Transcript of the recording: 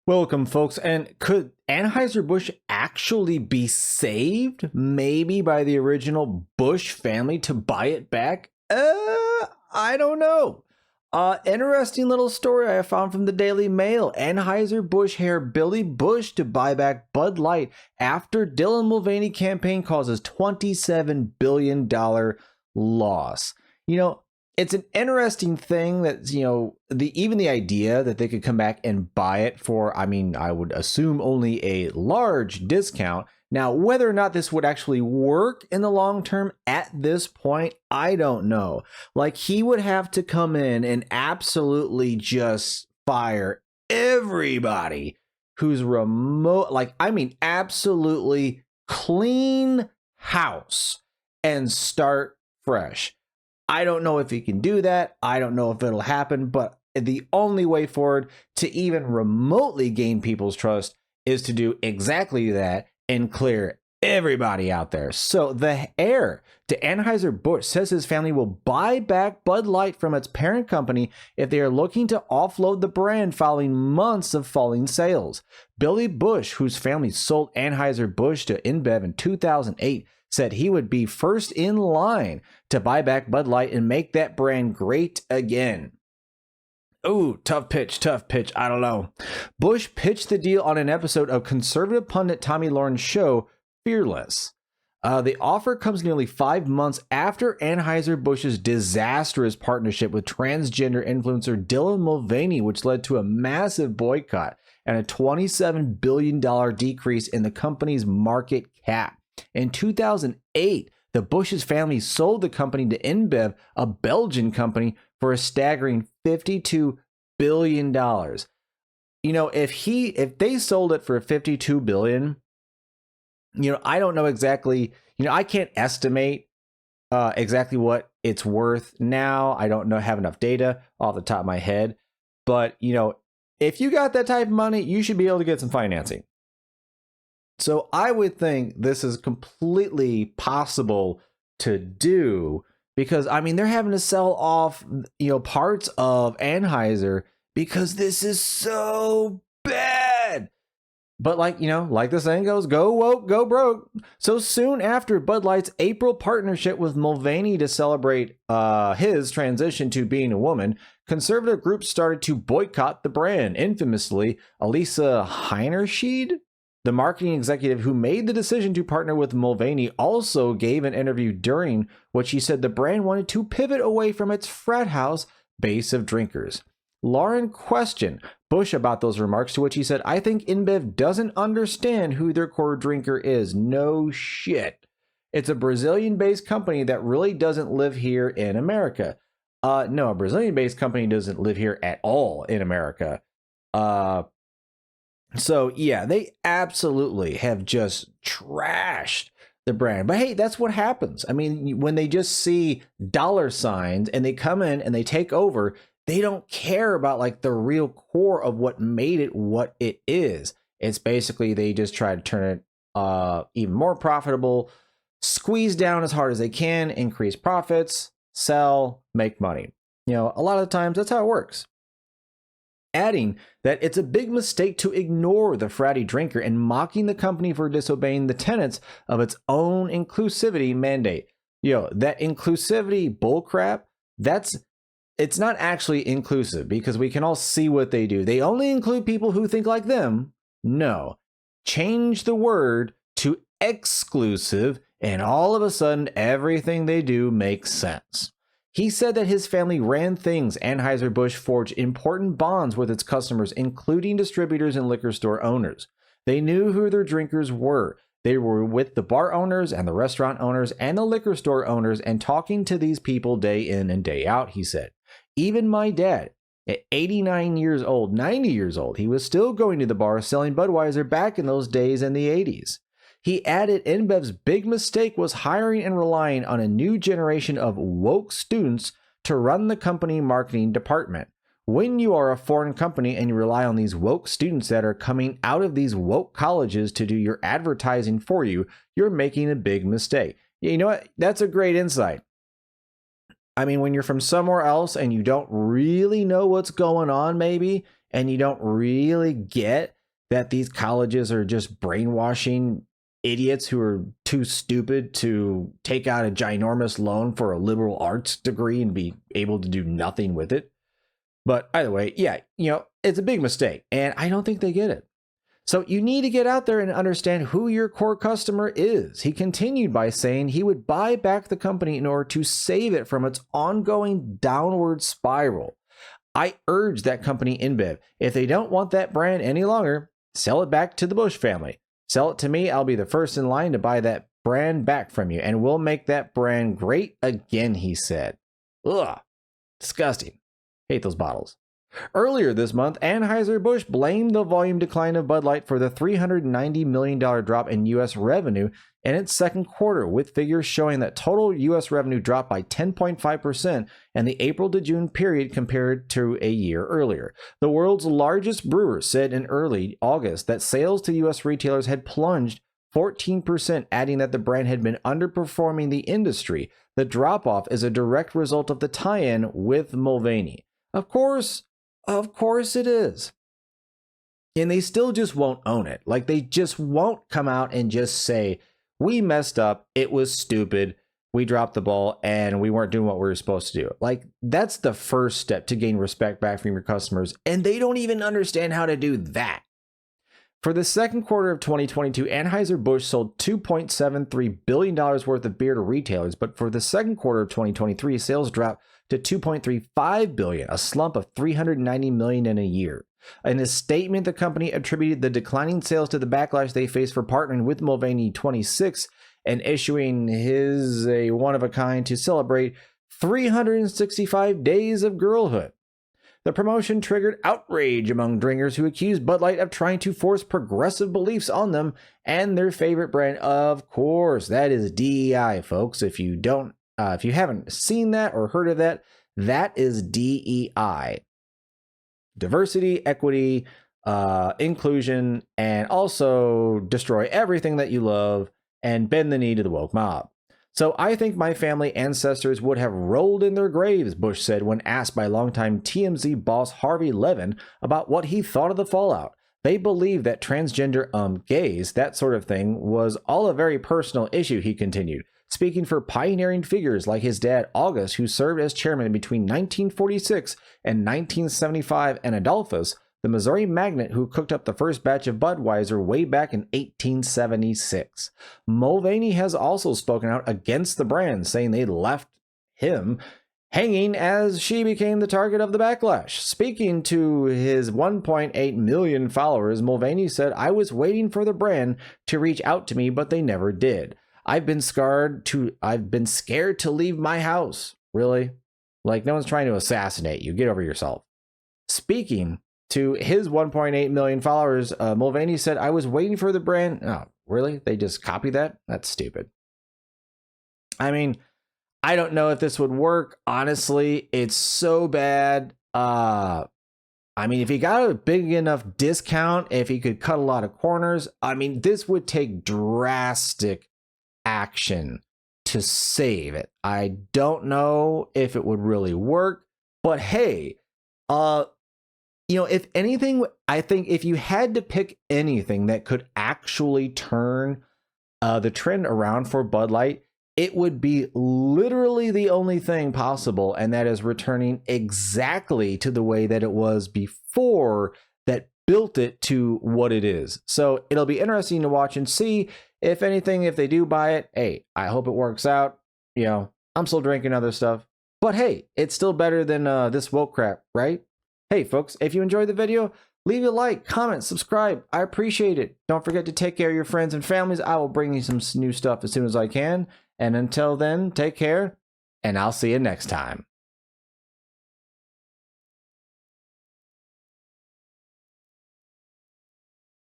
Welcome, folks. And could Anheuser-Busch actually be saved, maybe by the original Busch family to buy it back? I don't know. Interesting little story I found from the Daily Mail. Anheuser-Busch hired Billy Busch to buy back Bud Light after Dylan Mulvaney campaign causes $27 billion loss. It's an interesting thing that, even the idea that they could come back and buy it for, I would assume only a large discount. Now, whether or not this would actually work in the long term at this point, I don't know. Like, he would have to come in and absolutely just fire everybody who's remote, absolutely clean house and start fresh. I don't know if he can do that. I don't know if it'll happen, but the only way forward to even remotely gain people's trust is to do exactly that and clear everybody out there. So the heir to Anheuser-Busch says his family will buy back Bud Light from its parent company if they are looking to offload the brand following months of falling sales. Billy Busch, whose family sold Anheuser-Busch to InBev in 2008, said he would be first in line to buy back Bud Light and make that brand great again. Ooh, tough pitch. I don't know. Busch pitched the deal on an episode of conservative pundit Tommy Lauren's show, Fearless. The offer comes nearly 5 months after Anheuser-Busch's disastrous partnership with transgender influencer Dylan Mulvaney, which led to a massive boycott and a $27 billion decrease in the company's market cap. In 2008, the Busch's family sold the company to InBev, a Belgian company, for a staggering $52 billion. If they sold it for $52 billion, I don't know exactly, I can't estimate exactly what it's worth now. I don't have enough data off the top of my head. But, if you got that type of money, you should be able to get some financing. So I would think this is completely possible to do because, they're having to sell off, parts of Anheuser because this is so bad. But like the saying goes, go woke, go broke. So soon after Bud Light's April partnership with Mulvaney to celebrate his transition to being a woman, conservative groups started to boycott the brand. Infamously, Elisa Heinerschied, the marketing executive who made the decision to partner with Mulvaney, also gave an interview during which she said the brand wanted to pivot away from its frat house base of drinkers. Lauren questioned Busch about those remarks, to which he said, "I think InBev doesn't understand who their core drinker is." No shit. It's a Brazilian-based company that really doesn't live here in America. No, a Brazilian-based company doesn't live here at all in America. So, yeah, they absolutely have just trashed the brand. But hey, that's what happens. When they just see dollar signs and they come in and they take over, they don't care about the real core of what made it what it is. It's basically they just try to turn it even more profitable, squeeze down as hard as they can, increase profits, sell, make money. A lot of the times that's how it works. Adding that it's a big mistake to ignore the fratty drinker and mocking the company for disobeying the tenets of its own inclusivity mandate. That inclusivity bullcrap, it's not actually inclusive because we can all see what they do. They only include people who think like them. No. Change the word to exclusive and all of a sudden everything they do makes sense. He said that his family ran things. Anheuser-Busch forged important bonds with its customers, including distributors and liquor store owners. They knew who their drinkers were. They were with the bar owners and the restaurant owners and the liquor store owners and talking to these people day in and day out, he said. Even my dad, at 89 years old, 90 years old, he was still going to the bar selling Budweiser back in those days in the 80s. He added InBev's big mistake was hiring and relying on a new generation of woke students to run the company marketing department. When you are a foreign company and you rely on these woke students that are coming out of these woke colleges to do your advertising for you, you're making a big mistake. You know what? That's a great insight. When you're from somewhere else and you don't really know what's going on, maybe, and you don't really get that these colleges are just brainwashing idiots who are too stupid to take out a ginormous loan for a liberal arts degree and be able to do nothing with it. But either way, yeah, it's a big mistake, and I don't think they get it. So you need to get out there and understand who your core customer is. He continued by saying he would buy back the company in order to save it from its ongoing downward spiral. I urge that company InBev, if they don't want that brand any longer, sell it back to the Busch family. Sell it to me. I'll be the first in line to buy that brand back from you, and we'll make that brand great again, he said. Ugh, disgusting. Hate those bottles. Earlier this month, Anheuser-Busch blamed the volume decline of Bud Light for the $390 million drop in U.S. revenue in its second quarter, with figures showing that total U.S. revenue dropped by 10.5% in the April to June period compared to a year earlier. The world's largest brewer said in early August that sales to U.S. retailers had plunged 14%, adding that the brand had been underperforming the industry. The drop-off is a direct result of the tie-in with Mulvaney. Of course it is. And they still just won't own it. Like, they just won't come out and just say, we messed up, it was stupid, we dropped the ball, and we weren't doing what we were supposed to do. Like, that's the first step to gain respect back from your customers, and they don't even understand how to do that. For the second quarter of 2022, Anheuser-Busch sold $2.73 billion worth of beer to retailers, but for the second quarter of 2023, sales dropped to $2.35 billion, a slump of $390 million in a year. In a statement, the company attributed the declining sales to the backlash they faced for partnering with Mulvaney 26 and issuing his a one-of-a-kind to celebrate 365 days of girlhood. The promotion triggered outrage among drinkers who accused Bud Light of trying to force progressive beliefs on them and their favorite brand. Of course, that is DEI, folks. If you haven't seen that or heard of that, that is DEI. Diversity, equity, inclusion, and also destroy everything that you love and bend the knee to the woke mob. So I think my family ancestors would have rolled in their graves, Busch said when asked by longtime TMZ boss Harvey Levin about what he thought of the fallout. They believe that transgender, gays, that sort of thing, was all a very personal issue, he continued, speaking for pioneering figures like his dad, August, who served as chairman between 1946 and 1975, and Adolphus, the Missouri magnate who cooked up the first batch of Budweiser way back in 1876. Mulvaney has also spoken out against the brand, saying they left him hanging as she became the target of the backlash. Speaking to his 1.8 million followers, Mulvaney said, "I was waiting for the brand to reach out to me, but they never did. I've been scared to leave my house." Really? Like, no one's trying to assassinate you. Get over yourself. Speaking to his 1.8 million followers, Mulvaney said, "I was waiting for the brand." Oh, really? They just copy that? That's stupid. I mean, I don't know if this would work. Honestly, it's so bad. I mean, if he got a big enough discount, if he could cut a lot of corners, I mean, this would take drastic action to save it. I don't know if it would really work, but hey, if anything, I think if you had to pick anything that could actually turn the trend around for Bud Light, it would be literally the only thing possible, and that is returning exactly to the way that it was before that built it to what it is. So it'll be interesting to watch and see. If anything, if they do buy it, hey, I hope it works out. I'm still drinking other stuff, but hey, it's still better than this woke crap, right? Hey folks, if you enjoyed the video, leave a like, comment, subscribe. I appreciate it. Don't forget to take care of your friends and families. I will bring you some new stuff as soon as I can. And until then, take care, and I'll see you next time.